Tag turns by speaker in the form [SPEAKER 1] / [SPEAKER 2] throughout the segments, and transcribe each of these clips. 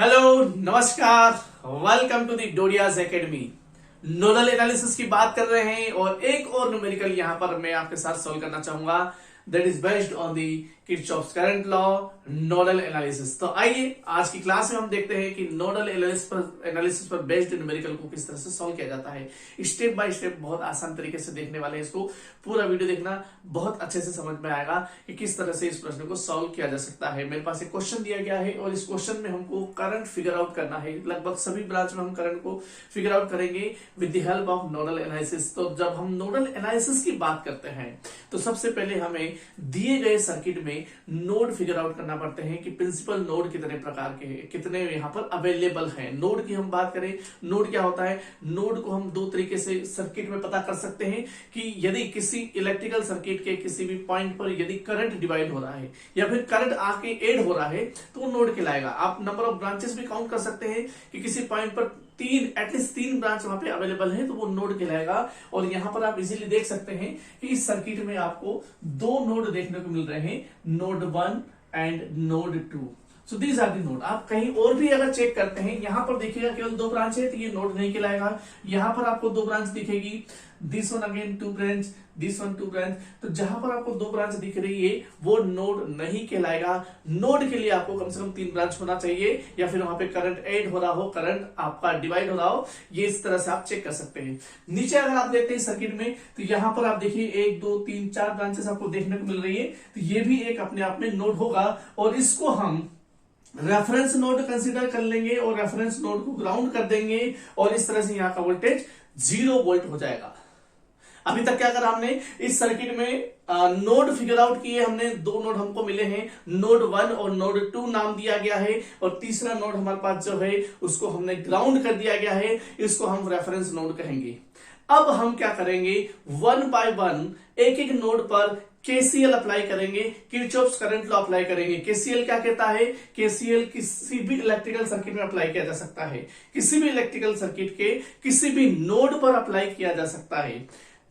[SPEAKER 1] Hello, नमस्कार, welcome to the Dodiya's academy. Nodal analysis की बात कर रहे हैं और एक और न्यूमेरिकल यहां पर मैं आपके साथ सॉल्व करना चाहूंगा that is based on the Kirchhoff's current law nodal analysis. तो आइए आज की क्लास में हम देखते हैं कि नोडल एनालिसिस पर बेस्ड न्यूमेरिकल को किस तरह से सॉल्व किया जाता है। स्टेप बाय स्टेप बहुत आसान तरीके से देखने वाले हैं इसको। पूरा वीडियो देखना, बहुत अच्छे से समझ में आएगा कि किस तरह से इस प्रश्न को सॉल्व किया जा सकता है। मेरे पास एक क्वेश्चन दिया गया है और इस क्वेश्चन में हमको करंट फिगर आउट करना है। लगभग सभी ब्रांच में हम करंट को फिगर आउट करेंगे with the help of nodal analysis. तो जब हम नोडल एनालिसिस की बात करते हैं तो सबसे पहले हमें दिए गए सर्किट में नोड फिगर आउट करना पड़ते हैं कि प्रिंसिपल नोड कितने प्रकार के हैं, कितने यहाँ पर अवेलेबल हैं। नोड की हम बात करें, नोड क्या होता है? नोड को हम दो तरीके से सर्किट में पता कर सकते हैं कि यदि किसी इलेक्ट्रिकल सर्किट के किसी भी पॉइंट पर यदि करंट डिवाइड हो रहा है या फिर करंट आके ऐड हो रहा है तो वो नोड कहलाएगा। आप नंबर ऑफ ब्रांचेस भी काउंट कर सकते हैं कि किसी पॉइंट पर एटलीस्ट तीन ब्रांच वहां पे अवेलेबल है तो वो नोड कहलाएगा। और यहां पर आप इजीली देख सकते हैं कि इस सर्किट में आपको दो नोड देखने को मिल रहे हैं, node 1 and node 2। So these are the node. आप कहीं और भी अगर चेक करते हैं, यहां पर देखिएगा केवल दो ब्रांच है तो ये नोड नहीं कहलाएगा। यहां पर आपको दो ब्रांच दिखेगी, this one again two branch, this one two branch. तो जहां पर आपको दो ब्रांच दिख रही है वो नोड नहीं कहलाएगा। नोड के लिए आपको कम से कम तीन ब्रांच होना चाहिए या फिर वहां पे करंट ऐड हो रहा हो, करंट आपका डिवाइड हो रहा हो। ये इस तरह से आप चेक कर सकते हैं। नीचे अगर आप देखते हैं सर्किट में तो यहां पर आप देखिए 1 2 3 4 ब्रांचेस आपको देखने को मिल रही है। तो ये भी एक अपने आप में नोड होगा और इसको हम रेफरेंस नोड कंसीडर कर लेंगे और रेफरेंस नोड को ग्राउंड कर देंगे और इस तरह से यहां का वोल्टेज 0 वोल्ट हो जाएगा। अभी तक क्या करा हमने इस सर्किट में नोड फिगर आउट किए हमने। दो नोड हमको मिले हैं, नोड 1 और नोड 2 नाम दिया गया है और तीसरा नोड हमारे पास जो है उसको हमने ग्राउंड कर दिया गया है। इसको हम रेफरेंस नोड कहेंगे। अब हम क्या करेंगे, वन बाय वन एक एक नोड पर केसीएल अप्लाई करेंगे, किरचॉफ्स करंट लॉ अप्लाई करेंगे। केसीएल क्या कहता है? केसीएल किसी भी इलेक्ट्रिकल सर्किट में अप्लाई किया जा सकता है, किसी भी इलेक्ट्रिकल सर्किट के किसी भी नोड पर अप्लाई किया जा सकता है।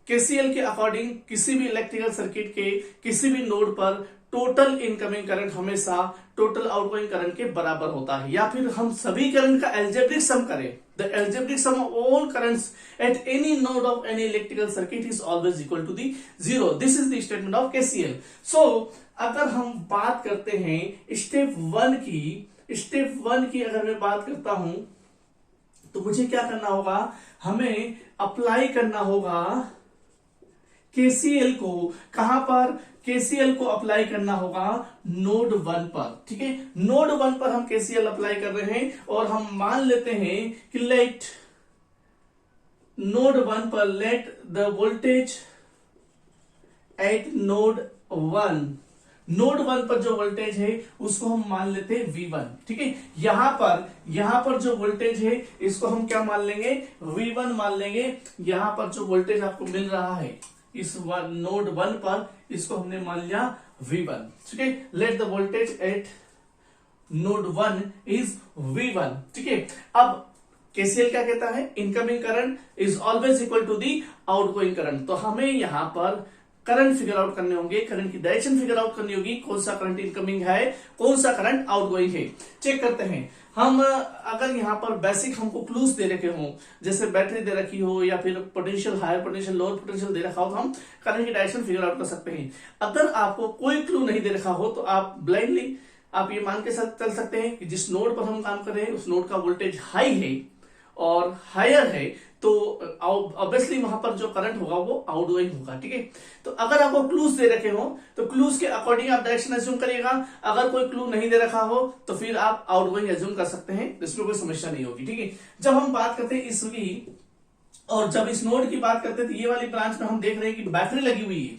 [SPEAKER 1] केसीएल के अकॉर्डिंग किसी भी इलेक्ट्रिकल सर्किट के किसी भी नोड पर टोटल इनकमिंग करंट हमेशा टोटल आउटगोइंग करंट के बराबर होता है। या फिर हम सभी करंट का एल्जेब्रिक सम करें, the algebraic sum of all currents at any node of any electrical circuit is always equal to the 0। This is the statement of KCL. So अगर हम बात करते हैं स्टेप वन की अगर मैं बात करता हूं तो मुझे क्या करना होगा, हमें अप्लाई करना होगा केसीएल को। कहां पर? केसीएल को अप्लाई करना होगा नोड 1 पर। ठीक है, नोड 1 पर हम केसीएल अप्लाई कर रहे हैं और हम मान लेते हैं कि लेट नोड 1 पर late the voltage at node 1 पर जो वोल्टेज है उसको हम मान लेते हैं V1। ठीक है, यहां पर जो वोल्टेज है इसको हम क्या मान लेंगे, V1 मान लेंगे। यहां पर जो वोल्टेज आपको मिल रहा है इस नोड 1 पर इसको हमने मान लिया V1। ठीक है, let the voltage at node 1 is V1। ठीक है, अब केसीएल क्या कहता है, incoming current is always equal to the outgoing current. तो हमें यहां पर करंट फिगर आउट करने होंगे, करंट की डायरेक्शन फिगर आउट करनी होगी, कौन सा करंट इनकमिंग है, कौन सा करंट आउटगोइंग है। चेक करते हैं हम। अगर यहाँ पर बेसिक हमको क्लूज दे रखे हो, जैसे बैटरी दे रखी हो या फिर potential higher potential lower potential दे रखा हो, तो हम करंट की डायरेक्शन फिगर आउट कर सकते हैं। अगर आपको कोई क्लू नहीं दे रखा हो तो आप ब्लाइंडली आप ये मान के साथ चल सकते हैं कि जिस नोड पर हम काम कर रहे हैं उस नोड का वोल्टेज हाई है और हायर है तो ऑब्वियसली वहां पर जो करंट होगा वो आउटगोइंग होगा। ठीक है, तो अगर आपको क्लूज दे रखे हो तो क्लूज के अकॉर्डिंग आप डायरेक्शन एज्यूम करिएगा। अगर कोई क्लू नहीं दे रखा हो तो फिर आप आउटगोइंग एज्यूम कर सकते हैं, इसमें कोई समस्या नहीं होगी। ठीक है, जब हम बात करते हैं इसकी और जब इस नोड की बात करते हैं तो ये वाली ब्रांच में हम देख रहे हैं कि बैटरी लगी हुई है।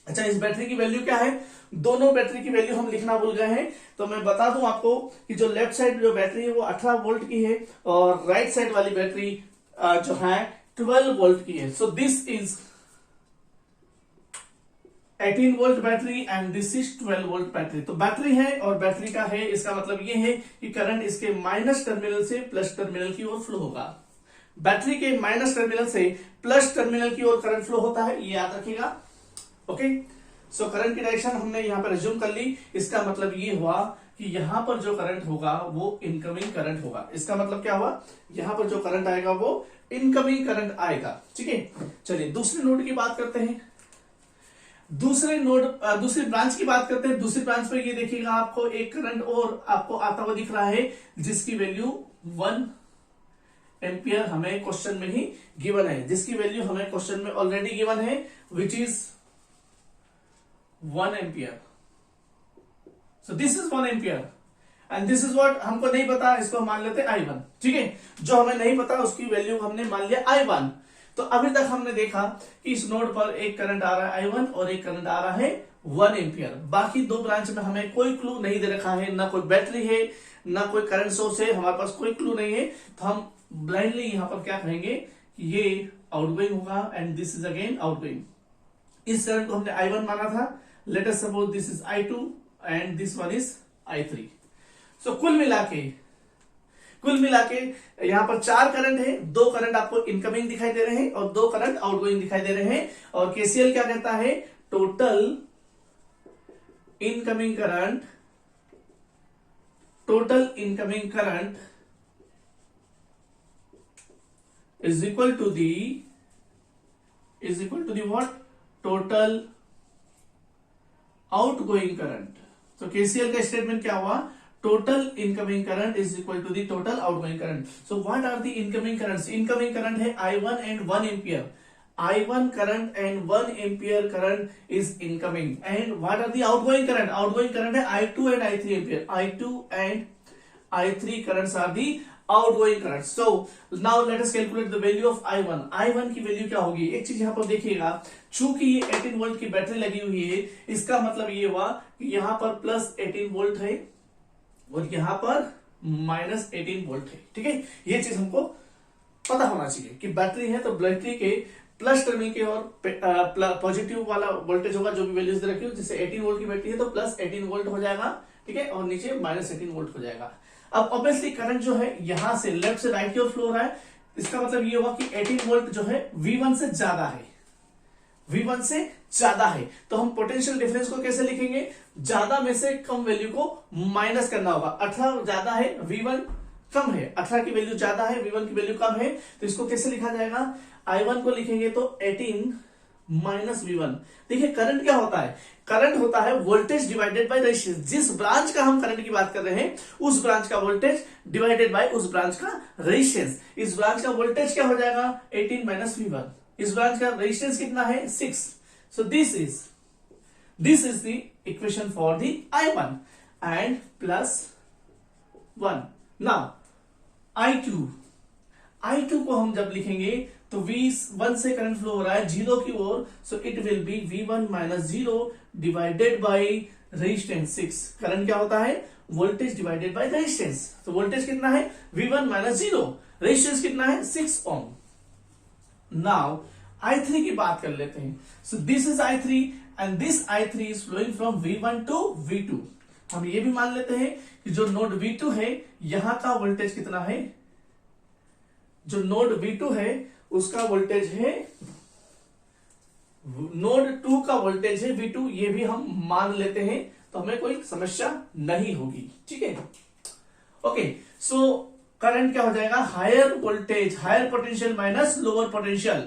[SPEAKER 1] अच्छा, इस बैटरी की वैल्यू क्या है? दोनों बैटरी की वैल्यू हम लिखना भूल गए हैं, तो मैं बता दूं आपको कि जो लेफ्ट साइड जो बैटरी है वो 18 वोल्ट की है और राइट साइड वाली बैटरी जो है 12 वोल्ट की है। सो this is 18 volt battery and this is 12 volt battery. तो बैटरी है और बैटरी का है, इसका मतलब ये है कि करंट इसके माइनस टर्मिनल से प्लस टर्मिनल की ओर फ्लो होगा। बैटरी के माइनस टर्मिनल से प्लस टर्मिनल की ओर करंट फ्लो होता है, ये याद रखिएगा। ओके, सो करंट की डायरेक्शन हमने यहां पर रिज्यूम कर ली। इसका मतलब ये हुआ कि यहां पर जो करंट होगा वो इनकमिंग करंट होगा। इसका मतलब क्या हुआ, यहां पर जो करंट आएगा वो इनकमिंग करंट आएगा। ठीक है, चलिए दूसरे नोड की बात करते हैं। दूसरी ब्रांच की बात करते हैं। दूसरी ब्रांच पर ये देखिएगा, आपको एक करंट और आपको आता हुआ दिख रहा है जिसकी वैल्यू 1 एम्पियर हमें क्वेश्चन में ही गिवन है, जिसकी वैल्यू हमें क्वेश्चन में ऑलरेडी गिवन है, which is 1 ampere. So this is 1 ampere and this is what हमको नहीं पता, इसको हम मान लेते I1। ठीक है, जो हमें नहीं पता उसकी वैल्यू हमने मान लिया I1। तो अभी तक हमने देखा कि इस नोड पर एक करंट आ रहा है I1 और एक करंट आ रहा है 1 एम्पियर। बाकी दो ब्रांच में हमें कोई क्लू नहीं दे रखा है, ना कोई बैटरी है ना कोई करंट सोर्स है, हमारे पास कोई क्लू नहीं है। तो हम ब्लाइंडली यहां पर क्या कहेंगे कि ये आउटगोइंग होगा and this is again outgoing. इस करंट को हमने I1 माना था, let us suppose this is I2 and this one is I3। सो कुल मिलाके यहां पर 4 करंट है, 2 करंट आपको इनकमिंग दिखाई दे रहे हैं और 2 करंट आउटगोइंग दिखाई दे रहे हैं। और केसीएल क्या कहता है, total incoming current is equal to the what, total outgoing current। तो केसीएल का स्टेटमेंट क्या हुआ, total incoming current is equal to the total outgoing current. So what are the incoming currents, incoming current है I1 and 1 ampere. I1 current and 1 ampere current is incoming, and what are the outgoing current? Outgoing current है I2 and I3 ampere। I2 and I3 currents are the outgoing current। So now let us calculate the value of I1। I1 की value क्या होगी, एक चीज यहाँ पर देखिएगा, चूंकि ये 18 वोल्ट की बैटरी लगी हुई है, इसका मतलब ये हुआ कि यहाँ पर प्लस 18 वोल्ट है और यहाँ पर माइनस 18 वोल्ट है। ठीक है, ये चीज हमको पता होना चाहिए कि बैटरी है तो बैटरी के प्लस टर्मिनल की और पॉजिटिव वाला वोल्टेज होगा, जो भी वैल्यूज दे रखी हो। जैसे 18 वोल्ट की बैटरी है तो प्लस 18 वोल्ट हो जाएगा, ठीक है, और नीचे माइनस 18 वोल्ट हो जाएगा। अब ऑब्वियसली करंट जो है यहां से लेफ्ट से राइट की ओर फ्लो हो रहा है, इसका मतलब ये हुआ कि 18 वोल्ट जो है V1 से ज्यादा है, V1 से ज्यादा है। तो हम पोटेंशियल डिफरेंस को कैसे लिखेंगे, ज्यादा में से कम वैल्यू को माइनस करना होगा। 18 ज्यादा है, V1 कम है, 18 की वैल्यू ज्यादा है, V1 की वैल्यू कम है, तो इसको कैसे लिखा जाएगा, I1 को लिखेंगे तो 18 माइनस V1। देखिए करंट क्या होता है, करंट होता है वोल्टेज डिवाइडेड बाय रेजिस्टेंस। जिस ब्रांच का हम करंट की बात कर रहे हैं उस ब्रांच का वोल्टेज डिवाइडेड बाय उस ब्रांच का रेजिस्टेंस। इस ब्रांच का वोल्टेज क्या हो जाएगा, 18 माइनस V1। इस ब्रांच का रेजिस्टेंस कितना है, 6। सो this is the equation for the I1 and plus 1। Now I2 को हम जब लिखेंगे तो V1 से करंट फ्लो हो रहा है 0 की ओर, so it will be V1 minus 0 divided by resistance 6। Current क्या होता है, वोल्टेज डिवाइडेड बाय रेजिस्टेंस। तो वोल्टेज कितना है, V1 माइनस 0, रेजिस्टेंस कितना है, 6 ओम। नाउ I3 की बात कर लेते हैं। So this is I3 and this I3 is flowing from V1 to V2। हम ये भी मान लेते हैं कि जो नोड V2 है यहां का वोल्टेज कितना है, जो नोड V2 है उसका वोल्टेज है, नोड 2 का वोल्टेज है V2, ये भी हम मान लेते हैं, तो हमें कोई समस्या नहीं होगी। ठीक है, ओके। सो करंट क्या हो जाएगा, higher voltage, higher potential minus lower potential.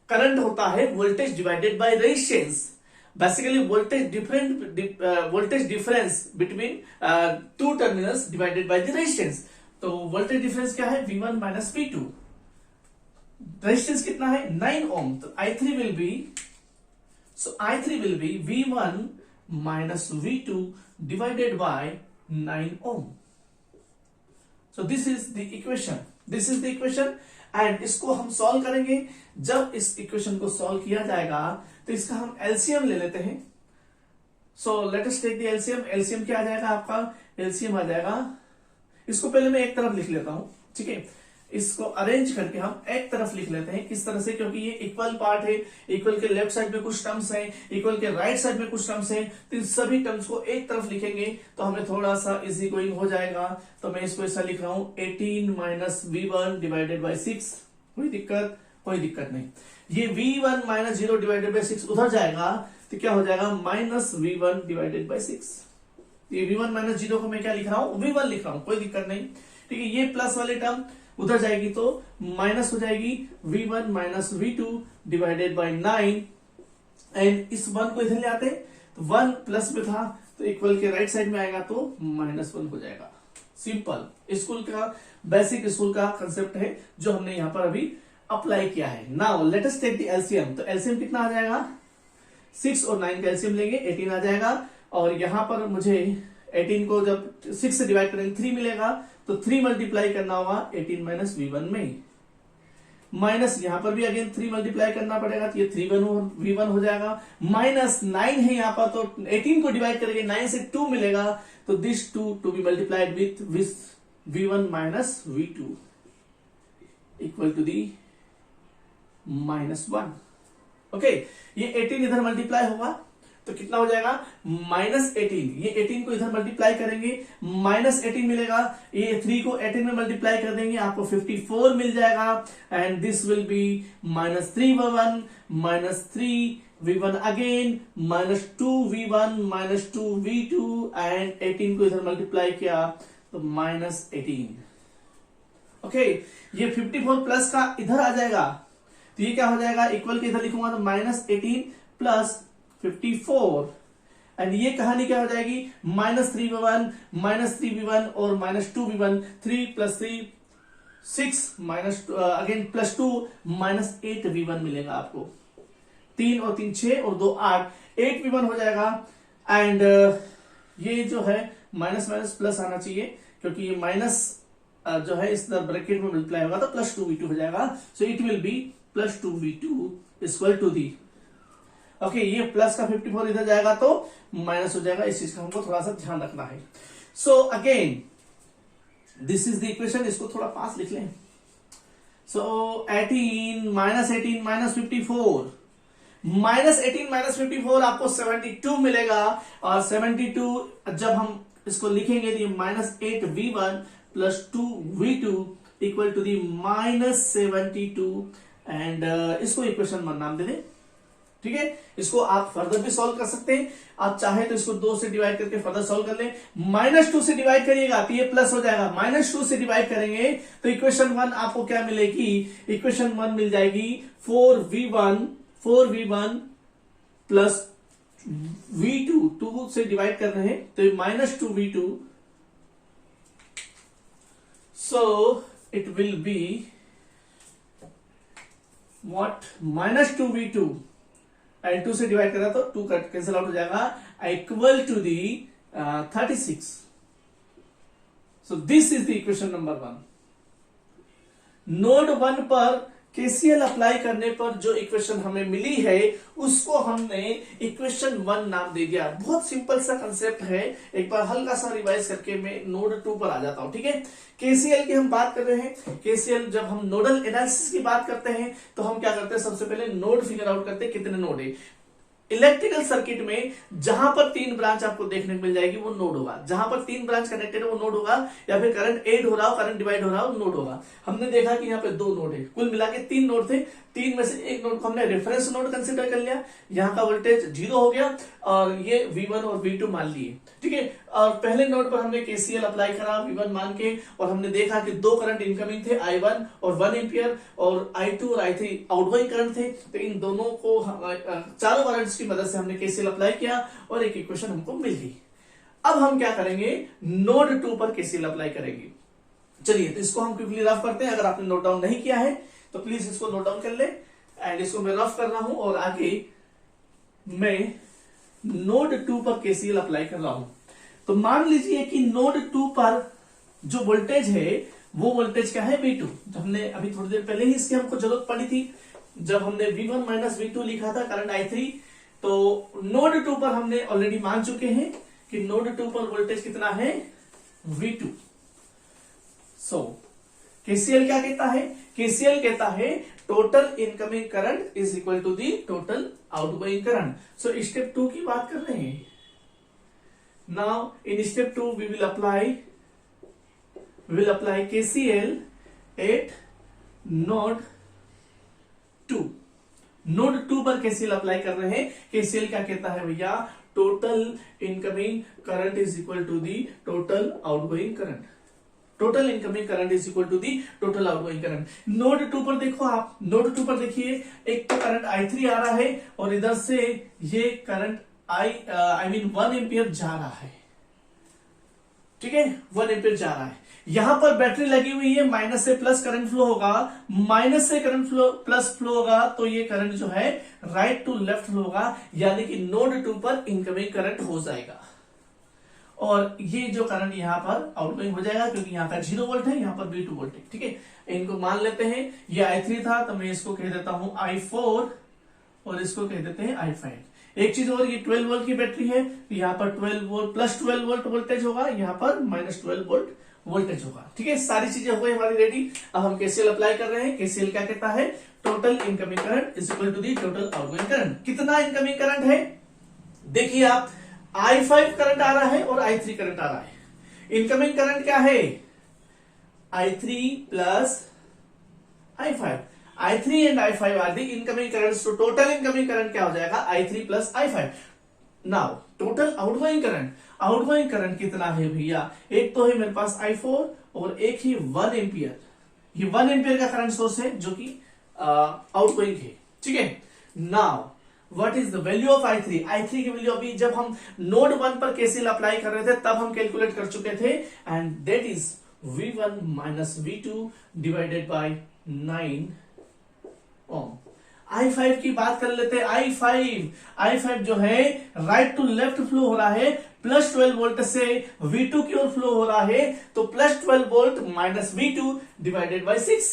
[SPEAKER 1] Current होता है voltage divided by resistance, basically voltage difference between two terminals divided by the resistance. तो वोल्टेज डिफरेंस क्या है, V1 माइनस V2। रेजिस्टेंस कितना है, 9 ओम। तो I3 will be V1 minus V2 divided by 9 ohm. So this is the equation and इसको हम solve करेंगे। जब इस इक्वेशन को सॉल्व किया जाएगा तो इसका हम एलसीएम ले लेते हैं। So let us take the LCM. LCM क्या आ जाएगा आपका, एलसीएम आ जाएगा, इसको पहले मैं एक तरफ लिख लेता हूं, ठीक है, इसको अरेंज करके हम एक तरफ लिख लेते हैं किस तरह से, क्योंकि ये इक्वल पार्ट है, इक्वल के लेफ्ट साइड में कुछ टर्म्स हैं, इक्वल के राइट साइड में कुछ टर्म्स हैं, तो इन सभी टर्म्स को एक तरफ लिखेंगे तो हमें थोड़ा सा इजी गोइंग हो जाएगा। तो मैं इसको ऐसा लिख रहा हूं, 18 माइनस V1 डिवाइडेड बाई 6। कोई दिक्कत नहीं। ये V1 माइनस 0 डिवाइडेड बाई 6 उधर जाएगा तो क्या हो जाएगा, माइनस V1 डिवाइडेड बाई 6। तो ये V1 माइनस 0 को मैं क्या लिख रहा हूं, V1 लिख रहा हूं, कोई दिक्कत नहीं। ठीक है, ये प्लस वाले टर्म उधर जाएगी तो माइनस हो जाएगी V1 minus V2 divided by 9, and इस 1 को इधर ले आते तो 1 प्लस में था तो इक्वल के राइट साइड में आएगा तो -1 हो जाएगा। सिंपल स्कूल का बेसिक स्कूल का कंसेप्ट है जो हमने यहां पर अभी अप्लाई किया है। Now let us take the LCM. तो एलसीएम कितना आ जाएगा, 6 और 9 का एलसीएम लेंगे 18 आ जाएगा, और यहां पर मुझे 18 को जब 6 से डिवाइड करेंगे 3 मिलेगा, तो 3 मल्टीप्लाई करना होगा 18 माइनस V1 में, माइनस यहां पर भी अगेन 3 मल्टीप्लाई करना पड़ेगा तो ये 3 V1 हो जाएगा, माइनस 9 है यहां पर तो 18 को डिवाइड करेंगे 9 से 2 मिलेगा, तो this 2 to be multiplied with V1 minus V2 equal to the -1। Okay, ये 18 इधर मल्टीप्लाई होगा तो कितना हो जाएगा -18, ये 18 को इधर मल्टीप्लाई करेंगे -18 मिलेगा, ये 3 को 18 में मल्टीप्लाई कर देंगे आपको 54 मिल जाएगा, and this will be -3V1 -3V1 again -2V1 -2V2, and 18 को इधर मल्टीप्लाई किया तो -18। ओके, ये 54 प्लस का इधर आ जाएगा तो ये क्या हो जाएगा, इक्वल के इधर लिखूंगा तो -18 प्लस 54, एंड ये कहानी क्या हो जाएगी -3V1 -3V1 और -2V1, 3 plus 3 6 minus again +2 -8V1 मिलेगा आपको। 3 और 3 6 और 2 8, 8V1 हो जाएगा, एंड ये जो है माइनस माइनस प्लस आना चाहिए क्योंकि ये माइनस जो है इस ब्रैकेट में मल्टीप्लाई होगा तो +2V2 हो जाएगा, so it will be +2V2 equal to the. Okay, ये प्लस का 54 इधर जाएगा तो माइनस हो जाएगा, इस चीज का हमको थोड़ा सा ध्यान रखना है। So again this is the equation, इसको थोड़ा पास लिख लें। सो 18 -54 -18 आपको 72 मिलेगा, और 72 जब हम इसको लिखेंगे तो -8V1 +2V2 equal to the -72, and इसको इक्वेशन 1 नाम दे दें। ठीक है, इसको आप फर्दर भी सॉल्व कर सकते हैं, आप चाहे तो इसको 2 से डिवाइड करके फर्दर सॉल्व कर लें। -2 से डिवाइड करिएगा तो ये प्लस हो जाएगा, -2 से डिवाइड करेंगे तो इक्वेशन 1 आपको क्या मिलेगी, इक्वेशन 1 मिल जाएगी 4V1 प्लस V2, 2 से डिवाइड कर रहे हैं तो -2V2, so it will be what -2V2, and 2 से डिवाइड करा तो 2 कट कैंसिल आउट हो जाएगा, equal to the 36। So this is the equation number 1। Node 1 पर केसीएल अप्लाई करने पर जो इक्वेशन हमें मिली है उसको हमने इक्वेशन 1 नाम दे दिया। बहुत सिंपल सा कंसेप्ट है, एक बार हल्का सा रिवाइज करके मैं नोड 2 पर आ जाता हूं। ठीक है, केसीएल की हम बात कर रहे हैं। केसीएल जब हम नोडल एनालिसिस की बात करते हैं तो हम क्या करते हैं, सबसे पहले नोड फिगर आउट करते हैं कितने नोड है। इलेक्ट्रिकल सर्किट में जहां पर 3 ब्रांच आपको देखने को मिल जाएगी वो नोड होगा, जहां पर 3 ब्रांच कनेक्टेड है वो नोड होगा, या फिर करंट ऐड हो रहा हो, करंट डिवाइड हो रहा हो, नोड होगा। हमने देखा कि यहाँ पे 2 नोड है, कुल मिला के 3 नोड थे, 3 में से एक नोड को हमने रेफरेंस नोड कंसिडर कर लिया, यहाँ का वोल्टेज 0 हो गया और ये V1 और V2 मान लिए। ठीक है, और पहले नोड पर हमने केसीएल अप्लाई करा V1 मान के, और हमने देखा कि 2 करंट इनकमिंग थे, I1 और 1 एम्पियर, और I2 और I3 आउटगोइंग करंट थे। तो इन दोनों को चारों करंट्स की मदद से हमने केसीएल अप्लाई किया और एक इक्वेशन हमको मिल गई। अब हम क्या करेंगे, नोड 2 पर केसीएल अप्लाई करेंगे। चलिए, तो इसको हम क्विकली रफ करते हैं। अगर आपने नोट डाउन नहीं किया है तो प्लीज इसको नोट डाउन कर ले, एंड इसको मैं रफ कर रहा हूं और आगे मैं नोड 2 पर केसीएल अप्लाई कर रहा हूं। तो मान लीजिए कि नोड 2 पर जो वोल्टेज है वो वोल्टेज क्या है, V2। तो हमने अभी थोड़ी देर पहले ही इसकी हमको जरूरत पड़ी थी जब हमने V1 माइनस V2 लिखा था करंट I3। तो नोड 2 पर हमने ऑलरेडी मान चुके हैं कि नोड 2 पर वोल्टेज कितना है, V2। सो केसीएल क्या कहता है, केसीएल कहता है total incoming current is equal to the total outgoing current. So step 2 की बात कर रहे हैं। Now in step 2 we will apply KCL at node 2। Node 2 पर केसीएल अप्लाई कर रहे हैं। केसीएल क्या कहता है भैया, total incoming current is equal to the total outgoing current. Total incoming current is equal to the total outgoing current. Node 2 पर देखो, आप नोड 2 पर देखिए, एक तो करंट I3 आ रहा है और इधर से ये करंट I मीन 1 एम्पियर जा रहा है, ठीक है, 1 एम्पियर जा रहा है। यहां पर बैटरी लगी हुई है, माइनस से प्लस करंट फ्लो होगा, माइनस से करंट फ्लो प्लस फ्लो होगा, तो ये करंट जो है राइट टू लेफ्ट फ्लो होगा, यानी कि नोड 2 पर इनकमिंग करंट हो जाएगा और ये जो करंट यहां पर आउटगोइंग हो जाएगा, क्योंकि यहां पर 0 वोल्ट है, यहां पर V2 वोल्ट है, ठीक है। इनको मान लेते हैं, ये I3 था तो मैं इसको कह देता हूं I4 और इसको कह देते हैं I5। एक चीज और, ये 12 वोल्ट की बैटरी है, तो यहाँ पर 12 वोल्ट प्लस 12 वोल्ट वोल्टेज होगा, यहाँ पर माइनस 12 वोल्ट वोल्टेज होगा, ठीक है। सारी चीजें हो गई हमारी रेडी। अब हम केसीएल अप्लाई कर रहे हैं। केसीएल क्या कहता है, total incoming current is equal to the total outgoing current. कितना इनकमिंग करंट है, देखिए आप, I5 करंट आ रहा है और I3 करंट आ रहा है। इनकमिंग करंट क्या है, I3 plus I5। I3 and I5 are the incoming current, तो टोटल इनकमिंग करंट क्या हो जाएगा, I3 plus I5। Now total outgoing current, outgoing current कितना है भैया, एक तो है मेरे पास I4 और एक ही 1 एम्पियर। ये 1 एम्पियर का करंट सोर्स है जो कि आउटगोइंग है, ठीक है। Now what is the value of I3? I3 की वैल्यू अभी जब हम नोड 1 पर केसीएल अप्लाई कर रहे थे तब हम कैलकुलेट कर चुके थे, and that is V1 minus V2 divided by 9 ohm. I5 की बात कर लेते हैं। I5 जो है राइट टू लेफ्ट फ्लो हो रहा है, प्लस 12 वोल्ट से V2 की ओर फ्लो हो रहा है, तो plus 12 volt minus V2 divided by 6।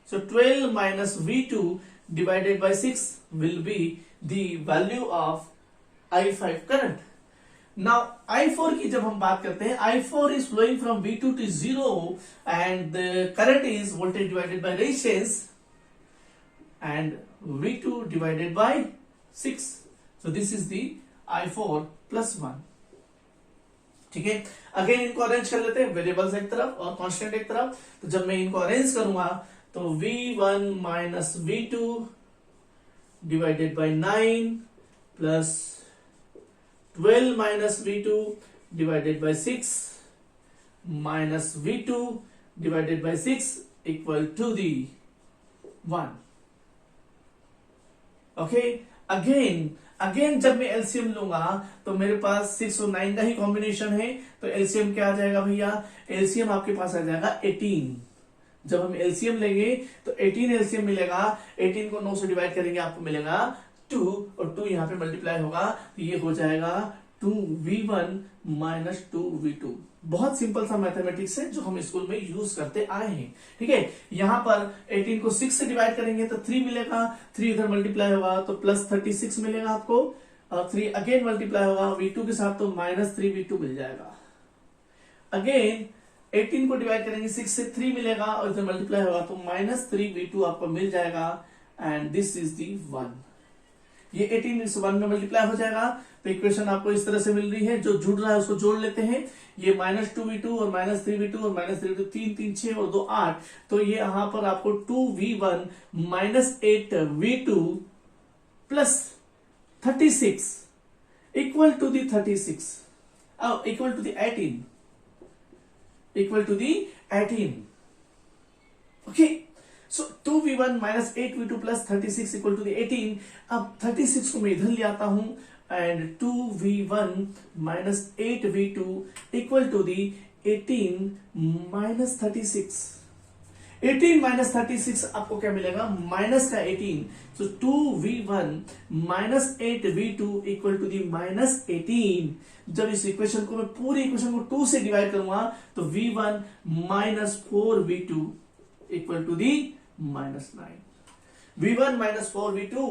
[SPEAKER 1] So 12 minus V2 divided by 6 will be the value of I5 current. Now I4 की जब हम बात करते हैं, I4 is flowing from V2 to 0 and the current is voltage divided by resistance and V2 divided by 6. So this is the I4 plus 1. ठीक है, again इनको arrange कर लेते हैं, वेरिएबल्स एक तरफ और कांस्टेंट एक तरफ। तो जब मैं इनको अरेंज करूंगा तो V1 minus V2 divided by 9 plus 12 minus V2 divided by 6 minus V2 divided by 6 equal to the 1। Okay, again जब मैं एलसीएम लूंगा तो मेरे पास 6 और 9 का ही कॉम्बिनेशन है, तो एलसीएम क्या आ जाएगा भैया, एलसीएम आपके पास आ जाएगा 18। जब हम एलसीएम लेंगे तो 18 एलसीएम मिलेगा, 18 को 9 से डिवाइड करेंगे आपको मिलेगा 2 और 2 यहां पे मल्टीप्लाई होगा, तो ये हो जाएगा 2V1 माइनस 2V2। बहुत सिंपल सा मैथमेटिक्स है जो हम स्कूल में यूज करते आए हैं, ठीक है। यहां पर 18 को 6 से डिवाइड करेंगे तो 3 मिलेगा, 3 इधर मल्टीप्लाई होगा तो प्लस 36 मिलेगा आपको, और 3 अगेन मल्टीप्लाई होगा V2 के साथ तो माइनस 3V2 मिल जाएगा। अगेन 18 को डिवाइड करेंगे 6 से 3 मिलेगा और इधर मल्टीप्लाई होगा तो माइनस 3V2 आपको मिल जाएगा, एंड दिस इज दी 1। ये 18 इस 1 में मल्टीप्लाई हो जाएगा, तो इक्वेशन आपको इस तरह से मिल रही है। जो जुड़ रहा है उसको जोड़ लेते हैं, ये माइनस 2V2 और माइनस 3V2 और माइनस 3V2, 3 3 6 और 2 8, तो ये यहां पर आपको 2V1 minus 8V2 plus 36 equal to the 36 equal to the 18 equal to the 18. Okay, so 2V1 minus 8V2 plus 36 equal to the 18. अब 36 को मैं इधर ले आता हूं, and 2V1 minus 8V2 equal to the 18 minus 36. 18 minus 36 आपको क्या मिलेगा, माइनस का 18। So 2V1 minus 8V2 equal to the minus 18। जब इस इक्वेशन को मैं पूरी इक्वेशन को 2 से डिवाइड करूंगा तो V1 minus 4V2 equal to the minus 9। V1 minus 4V2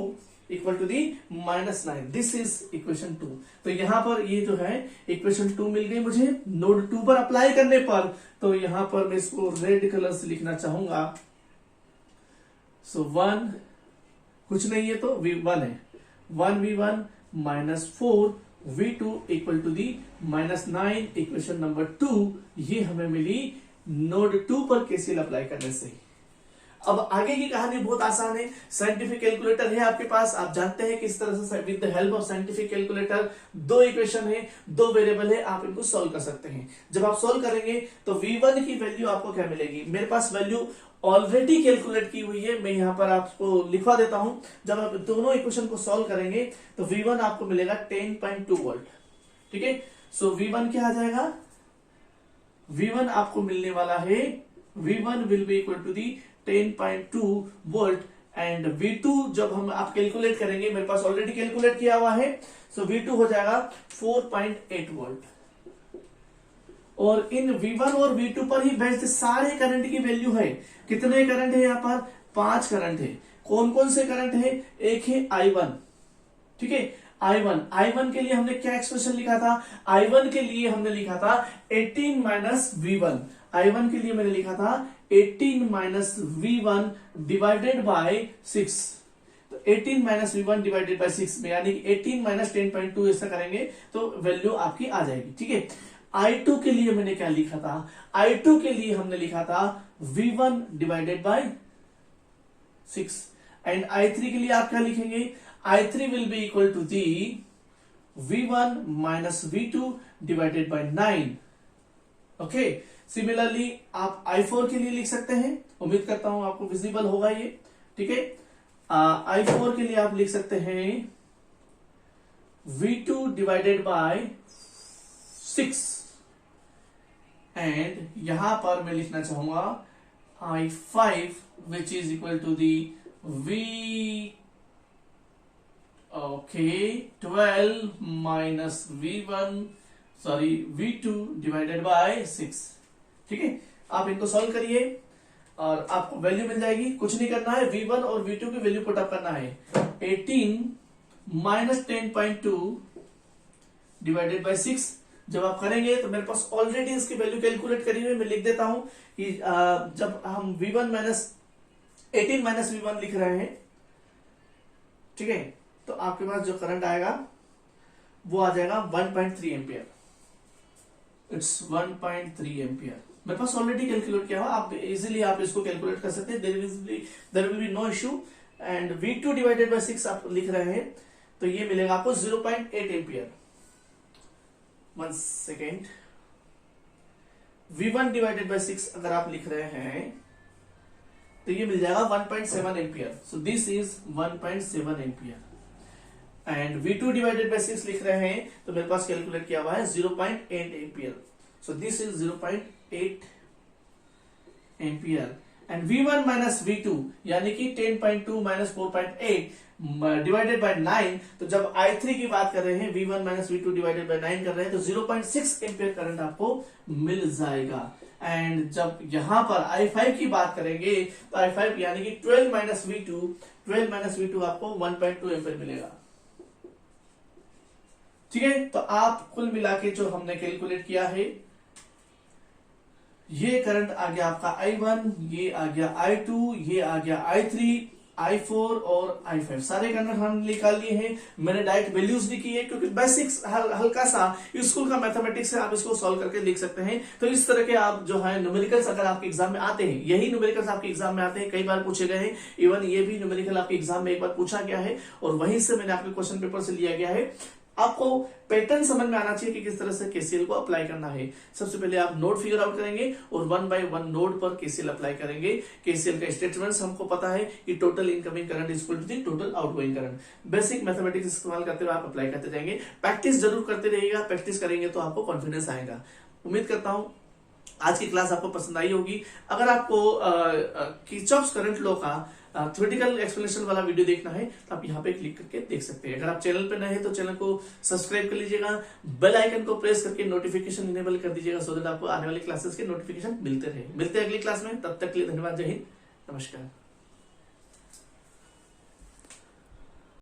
[SPEAKER 1] equal to the minus 9। This is equation 2। तो यहां पर ये जो है इक्वेशन 2 मिल गई मुझे नोड 2 पर अप्लाई करने पर। तो यहां पर मैं इसको रेड कलर से लिखना चाहूंगा। सो 1 कुछ नहीं है तो V1 है, 1V1 minus 4V2 equal to the minus 9। Equation number 2 ये हमें मिली नोड 2 पर केसीएल अप्लाई करने से। अब आगे की कहानी बहुत आसान है। साइंटिफिक कैलकुलेटर है आपके पास, आप जानते हैं किस तरह से with the help of scientific calculator दो इक्वेशन है, दो वेरिएबल है, आप इनको सॉल्व कर सकते हैं। जब आप सॉल्व करेंगे तो V1 की वैल्यू आपको क्या मिलेगी, मेरे पास वैल्यू ऑलरेडी कैलकुलेट की हुई है, मैं यहां पर आपको लिखवा देता हूं। जब आप दोनों इक्वेशन को सॉल्व करेंगे तो V1 आपको मिलेगा 10.2 वोल्ट। ठीक है, सो V1 क्या आ जाएगा, V1 आपको मिलने वाला है, V1 will be equal to the 10.2 volt and V2 जब हम आप कैलकुलेट करेंगे, मेरे पास ऑलरेडी कैलकुलेट किया हुआ है, सो V2 हो जाएगा 4.8 वोल्ट। और इन V1 और V2 पर ही बेस्ड सारे करंट की वैल्यू है। कितने करंट है यहाँ पर, 5 करंट है। कौन कौन से करंट है, एक है I1, ठीक है, I1 के लिए हमने क्या एक्सप्रेशन लिखा था, I1 के लिए हमने लिखा था 18 माइनस V1, I1 के लिए मैंने लिखा था 18 माइनस V1 डिवाइडेड बाय 6। तो 18 माइनस V1 डिवाइडेड बाय 6 में यानी कि 18 माइनस 10.2 ऐसा करेंगे तो वैल्यू आपकी आ जाएगी। ठीक है, I2 के लिए मैंने क्या लिखा था, I2 के लिए हमने लिखा था V1 divided by 6 and I3 के लिए आप क्या लिखेंगे, I3 will be equal to the V1 minus V2 divided by 9। Okay, similarly आप I4 के लिए लिख सकते हैं, उम्मीद करता हूं आपको विजिबल होगा ये। ठीक है, I4 के लिए आप लिख सकते हैं V2 डिवाइडेड बाय 6 एंड यहां पर मैं लिखना चाहूंगा I5 which is equal to the V12 minus V2 divided by 6। ठीक है, आप इनको सॉल्व करिए और आपको वैल्यू मिल जाएगी। कुछ नहीं करना है, V1 और V2 की वैल्यू पुट अप करना है। 18 माइनस 10.2 डिवाइडेड बाय 6 जब आप करेंगे तो मेरे पास ऑलरेडी इसकी वैल्यू कैलकुलेट करी हुई, मैं लिख देता हूं कि जब हम V1 माइनस 18 माइनस V1 लिख रहे हैं, ठीक है, तो आपके पास जो करंट आएगा वो आ जाएगा 1.3 एम्पियर। इट्स 1.3 एम्पियर मेरे पास ऑलरेडी कैलकुलेट किया हुआ, आप इजीली आप इसको कैलकुलेट कर सकते हैं, there will be no issue. And V2 divided by 6 आप लिख रहे हैं तो ये मिलेगा आपको 0.8 ampere. 1 second, V1 divided by 6 अगर आप लिख रहे हैं तो ये मिल जाएगा 1.7 ampere. So this is 1.7 ampere and V2 divided by 6 लिख रहे हैं तो मेरे पास कैलकुलेट किया हुआ है 0.8 ampere. So this is 0.8 ampere and V1 minus V2 यानी कि 10.2 माइनस 4.8 डिवाइडेड बाय 9। तो जब I3 की बात कर रहे हैं, V1 minus V2 divided by 9 कर रहे हैं तो 0.6 एम्पियर करंट आपको मिल जाएगा। एंड जब यहां पर I5 की बात करेंगे तो I5 यानी कि 12 माइनस V2 आपको 1.2 एम्पियर मिलेगा। ठीक है, तो आप कुल मिला के जो हमने कैलकुलेट किया है, ये करंट आ गया आपका I1, ये आ गया I2, ये आ गया I3, I4 और I5, सारे करंट हमने निकाल लिए हैं। मैंने डायरेक्ट वैल्यूज भी की है क्योंकि बेसिक्स हल्का सा स्कूल का मैथमेटिक्स है, आप इसको सॉल्व करके लिख सकते हैं। तो इस तरह के आप जो है न्यूमेरिकल्स अगर आपके एग्जाम में आते हैं, यही न्यूमेरिकल्स आपके एग्जाम में आते हैं, कई बार पूछे गए हैं, इवन ये भी न्यूमेरिकल आपके एग्जाम में एक बार पूछा गया है और वहीं से मैंने आपके क्वेश्चन पेपर से लिया गया है। आपको पैटर्न समझ में आना चाहिए कि किस तरह से केसीएल को अप्लाई करना है। सबसे पहले आप नोड फिगर आउट करेंगे और 1 बाय 1 नोड पर केसीएल अप्लाई करेंगे। केसीएल का स्टेटमेंट्स हमको पता है कि total incoming current is equal to the total outgoing current. Basic mathematics इस्तेमाल करते हुए आप अप्लाई करते जाएंगे। प्रैक्टिस जरूर करते रहिएगा, प्रैक्टिस करेंगे तो आपको कॉन्फिडेंस आएगा। उम्मीद करता हूं आज की क्लास आपको पसंद आई होगी। अगर आपको किरचॉफ्स करंट लॉ का थ्योरेटिकल एक्सप्लेनेशन वाला वीडियो देखना है तो आप यहाँ पे क्लिक करके देख सकते हैं। अगर आप चैनल पे नए हैं तो चैनल को सब्सक्राइब कर लीजिएगा, बेल आइकन को प्रेस करके नोटिफिकेशन इनेबल कर दीजिएगा सो दैट आपको आने वाली क्लासेस के नोटिफिकेशन मिलते रहे। मिलते हैं अगली क्लास में, तब तक के लिए धन्यवाद। जय हिंद, नमस्कार।